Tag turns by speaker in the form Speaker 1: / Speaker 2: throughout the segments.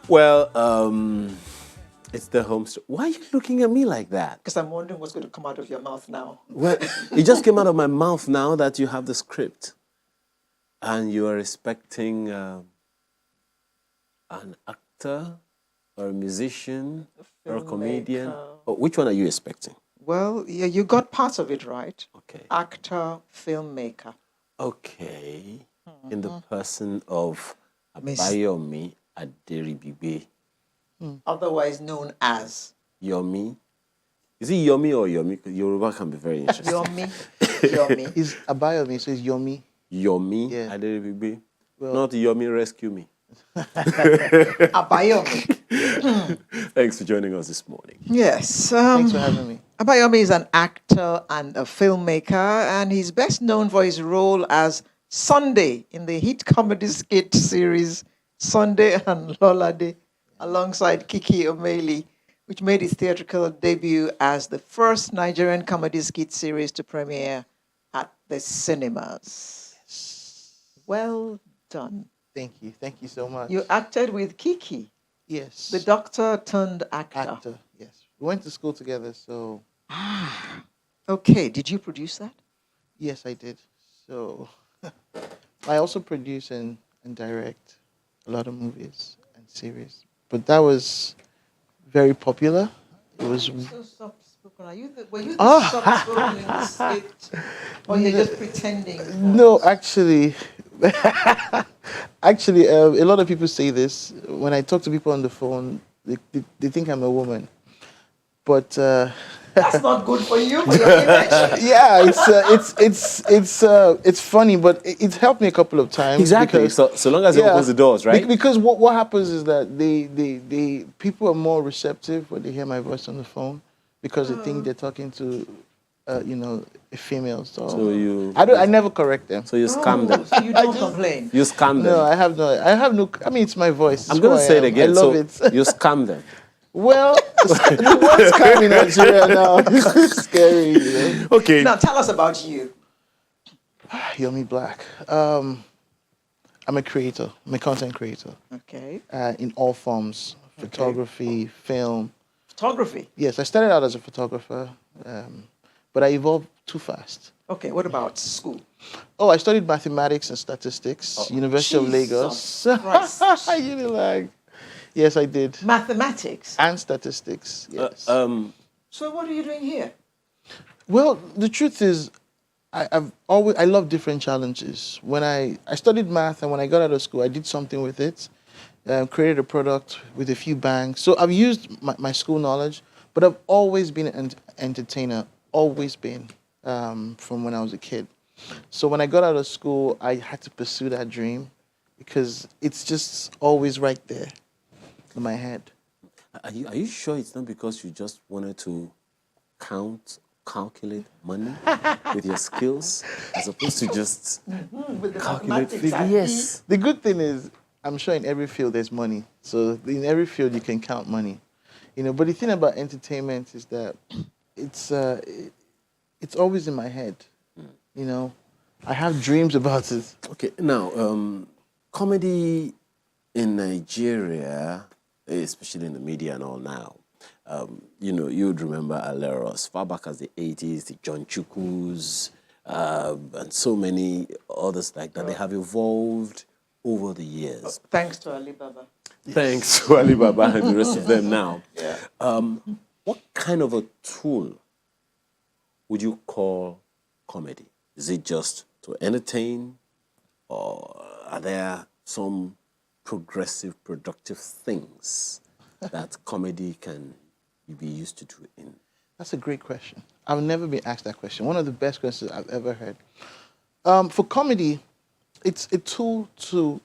Speaker 1: Well, it's the home store. Why are you looking at me like that?
Speaker 2: Because I'm wondering what's going to come out of your mouth now.
Speaker 1: Well, it just came out of my mouth now that you have the script. And you are expecting an actor or a musician or a comedian. Oh, which one are you expecting?
Speaker 2: Well, yeah, you got part of it right.
Speaker 1: Okay.
Speaker 2: Actor, filmmaker.
Speaker 1: Okay. In the person of
Speaker 2: Miss-
Speaker 1: Abayomi Aderibigbe.
Speaker 2: Otherwise known as
Speaker 1: Yomi. Is it Yomi or Yomi? 'Cause Yoruba can be very interesting.
Speaker 2: Yomi. Yomi.
Speaker 3: He's Abayomi, so it's Yomi.
Speaker 1: Yomi
Speaker 3: Yeah.
Speaker 1: Aderibigbe.
Speaker 3: Well-
Speaker 1: Not Yomi Rescue Me.
Speaker 2: Abayomi.
Speaker 1: Thanks for joining us this morning.
Speaker 2: Yes.
Speaker 3: Thanks for having me.
Speaker 2: Abayomi is an actor and a filmmaker, and he's best known for his role as Sunday in the hit comedy skit series Sunday and Lolade, alongside Kiki Omeli, which made its theatrical debut as the first Nigerian comedy skit series to premiere at the cinemas. Well done.
Speaker 3: Thank you. Thank you so much.
Speaker 2: You acted with Kiki,
Speaker 3: Yes.
Speaker 2: the doctor turned actor.
Speaker 3: actor. Yes. We went to school together, so
Speaker 2: Okay, did you produce that?
Speaker 3: yes, I did. So I also produce and direct a lot of movies and series. But that was very popular. It was
Speaker 2: So soft-spoken. Were you the
Speaker 3: Ah.
Speaker 2: soft-spoken in the skit? Or you're just pretending?
Speaker 3: no, actually, actually, a lot of people say this when I talk to people on the phone. They think I'm a woman, but
Speaker 2: That's not good for you, for your image.
Speaker 3: yeah, it's funny, but it's helped me a couple of times.
Speaker 1: Exactly.
Speaker 3: Because,
Speaker 1: So long as it opens the doors, right?
Speaker 3: Because what happens is that they people are more receptive when they hear my voice on the phone because they think they're talking to, a female. So
Speaker 1: you.
Speaker 3: I never correct them.
Speaker 1: So you scam them.
Speaker 2: So you don't complain.
Speaker 1: You scam them.
Speaker 3: No, I have no. I mean, it's my voice.
Speaker 1: I'm
Speaker 3: It's
Speaker 1: going
Speaker 3: who
Speaker 1: to
Speaker 3: I
Speaker 1: say it
Speaker 3: am.
Speaker 1: again.
Speaker 3: I love
Speaker 1: So
Speaker 3: it.
Speaker 1: you scam them.
Speaker 3: Well, the word's coming in Nigeria now. It's scary. You know?
Speaker 1: Okay.
Speaker 2: Now tell us about you.
Speaker 3: Yomi Black. I'm a creator. I'm a content creator
Speaker 2: Okay.
Speaker 3: in all forms: photography, film.
Speaker 2: Photography.
Speaker 3: Yes, I started out as a photographer, but I evolved too fast.
Speaker 2: Okay, what about school?
Speaker 3: Oh, I studied mathematics and statistics, University of Lagos.
Speaker 2: Jesus Christ.
Speaker 3: You know, like, yes, I did,
Speaker 2: Mathematics.
Speaker 3: and statistics. Yes.
Speaker 2: So what are you doing here?
Speaker 3: Well, the truth is, I love different challenges. When I studied math, and when I got out of school, I did something with it, created a product with a few banks. So I've used my school knowledge, but I've always been an entertainer, always been, from when I was a kid. So when I got out of school, I had to pursue that dream because it's just always right there in my head.
Speaker 1: Are you sure it's not because you just wanted to calculate money with your skills as opposed to just
Speaker 2: With the
Speaker 1: calculate
Speaker 2: mathematics
Speaker 1: figures?
Speaker 2: and
Speaker 1: Yes.
Speaker 3: The good thing is, I'm sure in every field there's money. So in every field you can count money, But the thing about entertainment is that it's always in my head. I have dreams about it.
Speaker 1: Okay. Now, comedy in Nigeria, especially in the media and all now, you'd remember Alero as far back as the 80s, the John Chukwus, and so many others like that. They have evolved over the years.
Speaker 2: Thanks to Alibaba.
Speaker 1: Thanks to Alibaba and the rest of them now.
Speaker 2: Yeah.
Speaker 1: What kind of a tool would you call comedy? Is it just to entertain, or are there some progressive, productive things that comedy can be used to do in?
Speaker 3: That's a great question. I've never been asked that question. One of the best questions I've ever heard. For comedy, it's a tool to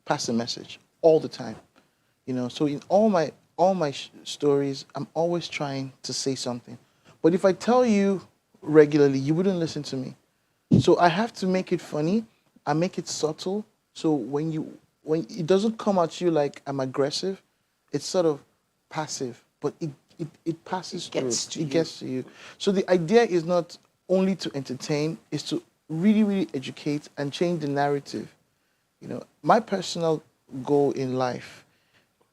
Speaker 3: pass a message all the time. So in all my stories, I'm always trying to say something. But if I tell you regularly, you wouldn't listen to me. So I have to make it funny. I make it subtle. So when it doesn't come at you like I'm aggressive, it's sort of passive, but it passes through. It gets to you. So the idea is not only to entertain, it's to really, really educate and change the narrative. My personal goal in life.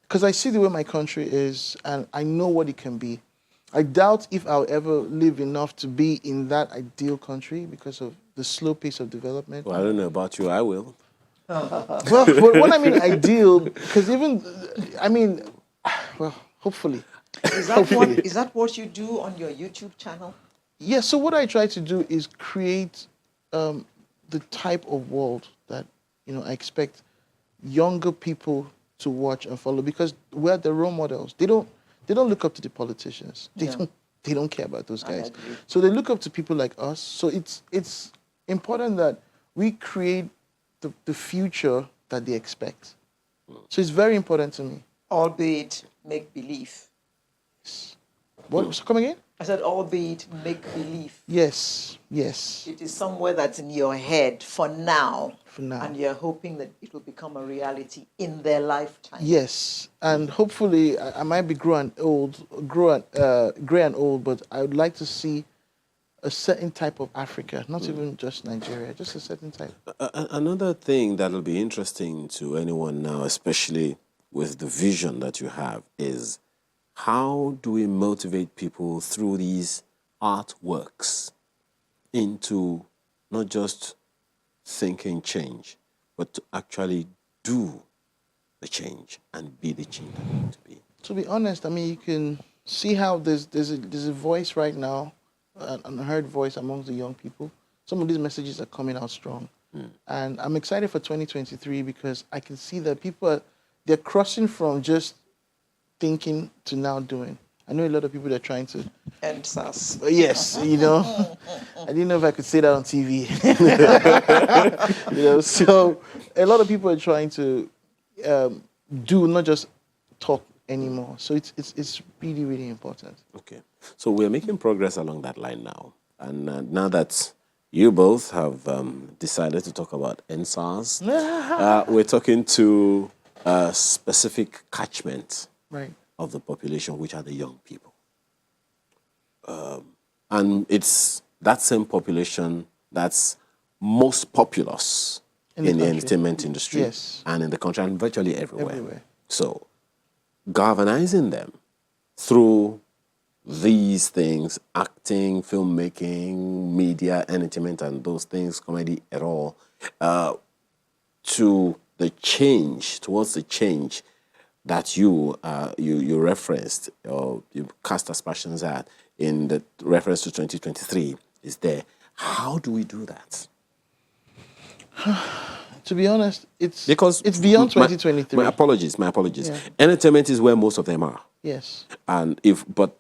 Speaker 3: Because I see the way my country is, and I know what it can be. I doubt if I'll ever live enough to be in that ideal country because of the slow pace of development.
Speaker 1: Well, I don't know about you. I will.
Speaker 3: Well, when I mean ideal, because even, I mean, well, hopefully.
Speaker 2: Is that what you do on your YouTube channel?
Speaker 3: Yeah, so what I try to do is create the type of world that, I expect younger people to watch and follow because we're the role models. They don't look up to the politicians. They don't care about those guys.
Speaker 2: agree.
Speaker 3: So they look up to people like us. So it's important that we create the future that they expect. So it's very important to me.
Speaker 2: Albeit make believe.
Speaker 3: What? So come again?
Speaker 2: I said, albeit make believe.
Speaker 3: Yes.
Speaker 2: It is somewhere that's in your head for now.
Speaker 3: For now.
Speaker 2: And you're hoping that it will become a reality in their lifetime.
Speaker 3: Yes, and hopefully I might be gray and old, but I would like to see a certain type of Africa, not even just Nigeria, just a certain type.
Speaker 1: Another thing that'll be interesting to anyone now, especially with the vision that you have, is how do we motivate people through these artworks into not just thinking change, but to actually do the change and be the change that we need to be.
Speaker 3: To be honest, I mean, you can see how there's a voice right now, an unheard voice amongst the young people. Some of these messages are coming out strong. And I'm excited for 2023 because I can see that they're crossing from just thinking to now doing. I know a lot of people that are trying to.
Speaker 2: And SAS.
Speaker 3: Yes, I didn't know if I could say that on TV. So a lot of people are trying to do, not just talk anymore. So it's really, really important.
Speaker 1: Okay. So we're making progress along that line now. And now that you both have decided to talk about NSARS, we're talking to a specific catchment
Speaker 3: Right.
Speaker 1: of the population, which are the young people. And it's that same population that's most populous in the
Speaker 3: country.
Speaker 1: entertainment industry
Speaker 3: Yes.
Speaker 1: and in the country and virtually everywhere.
Speaker 3: Everywhere.
Speaker 1: So galvanizing them through these things, acting, filmmaking, media, entertainment, and those things, comedy at all, towards the change that you referenced or you cast aspersions at in the reference to 2023 is there. How do we do that?
Speaker 3: To be honest, it's
Speaker 1: my-
Speaker 3: beyond 2023.
Speaker 1: My apologies.
Speaker 3: Yeah.
Speaker 1: Entertainment is where most of them are.
Speaker 3: Yes.
Speaker 1: But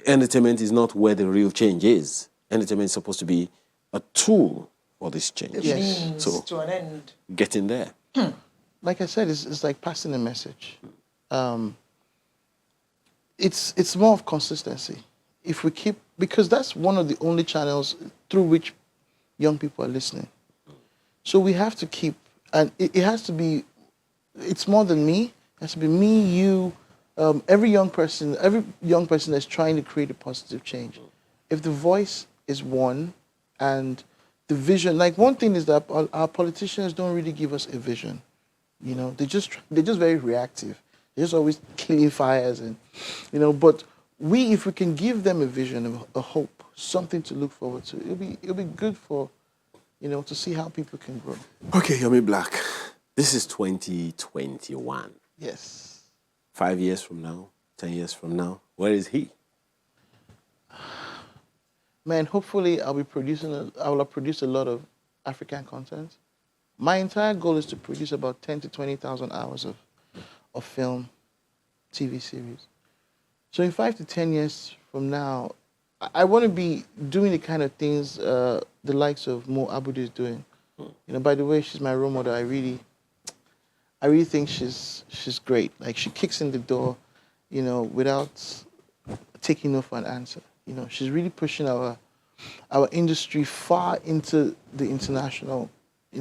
Speaker 1: entertainment is not where the real change is. Entertainment is supposed to be a tool for this change.
Speaker 2: The
Speaker 3: Yes.
Speaker 2: means
Speaker 1: So-
Speaker 2: to an end.
Speaker 1: Get in there.
Speaker 3: Like I said, it's like passing a message. It's more of consistency. If we keep, because that's one of the only channels through which young people are listening. So we have to keep, and it has to be, it's more than me. It has to be me, you, every young person that's trying to create a positive change. If the voice is one and the vision, like one thing is that our politicians don't really give us a vision. They're just very reactive. They're just always killing fires and, but if we can give them a vision, a hope, something to look forward to, it'll be good for, to see how people can grow.
Speaker 1: Okay, Yomi Black, this is 2021.
Speaker 3: Yes.
Speaker 1: 5 years from now, 10 years from now, where is he?
Speaker 3: Man, hopefully I will have produced a lot of African content. My entire goal is to produce about 10 to 20,000 hours of film, TV series. So in 5 to 10 years from now, I want to be doing the kind of things the likes of Mo Abudu is doing. By the way, she's my role model. I really think she's great. Like she kicks in the door, without taking no for an answer. She's really pushing our industry far into the international,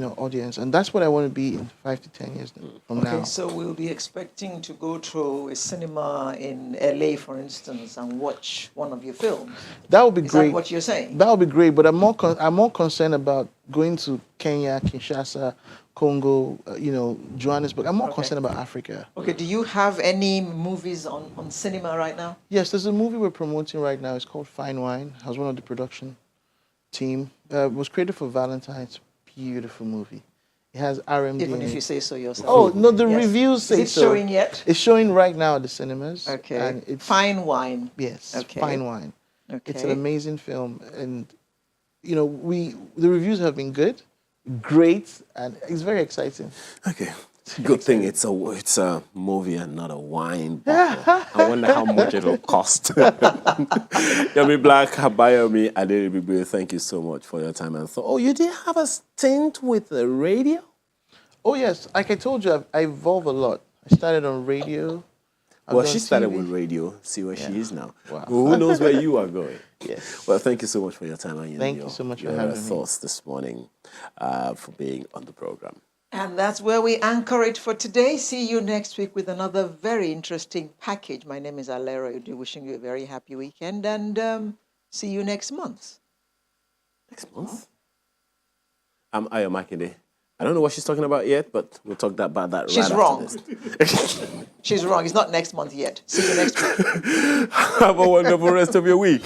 Speaker 3: audience, and that's what I want to be in 5 to 10 years from now.
Speaker 2: Okay, so we'll be expecting to go to a cinema in LA, for instance, and watch one of your films.
Speaker 3: That would be
Speaker 2: Is
Speaker 3: great.
Speaker 2: that what you're saying?
Speaker 3: That would be great, but I'm more concerned about going to Kenya, Kinshasa, Congo, Johannesburg. I'm more concerned about Africa.
Speaker 2: Okay, do you have any movies on cinema right now?
Speaker 3: Yes, there's a movie we're promoting right now. It's called Fine Wine. I was one of the production team. It was created for Valentine's. Beautiful movie. It has R&B.
Speaker 2: Even
Speaker 3: in
Speaker 2: if
Speaker 3: it.
Speaker 2: you say so yourself.
Speaker 3: Oh no, the
Speaker 2: Yes.
Speaker 3: reviews say
Speaker 2: Is it
Speaker 3: so.
Speaker 2: showing yet?
Speaker 3: It's showing right now at the cinemas.
Speaker 2: Okay.
Speaker 3: And it's
Speaker 2: Fine Wine.
Speaker 3: Yes.
Speaker 2: Okay.
Speaker 3: Fine Wine.
Speaker 2: Okay.
Speaker 3: It's an amazing film, and the reviews have been good, great, and it's very exciting.
Speaker 1: Okay. Good thing it's a movie and not a wine bottle. I wonder how much it'll cost. Yomi Black, Abayomi Aderibigbe, thank you so much for your time and thought. Oh, you did have a stint with the radio?
Speaker 3: Oh yes, like I told you, I evolve a lot. I started on radio. I've
Speaker 1: Well,
Speaker 3: done
Speaker 1: she started
Speaker 3: TV.
Speaker 1: with radio. See where she is now.
Speaker 3: Wow.
Speaker 1: Well, who knows where you are going?
Speaker 3: Yes.
Speaker 1: Well, thank you so much for your time and
Speaker 3: Thank you so much for
Speaker 1: your
Speaker 3: having me.
Speaker 1: thoughts this morning, for being on the program.
Speaker 2: And that's where we anchor it for today. See you next week with another very interesting package. My name is Alera Udu, wishing you a very happy weekend, and see you next month.
Speaker 1: Next month? I'm Ayo Makinde. I don't know what she's talking about yet, but we'll talk about that
Speaker 2: She's
Speaker 1: right
Speaker 2: wrong.
Speaker 1: after this.
Speaker 2: She's wrong. It's not next month yet. See you next week.
Speaker 1: Have a wonderful rest of your week.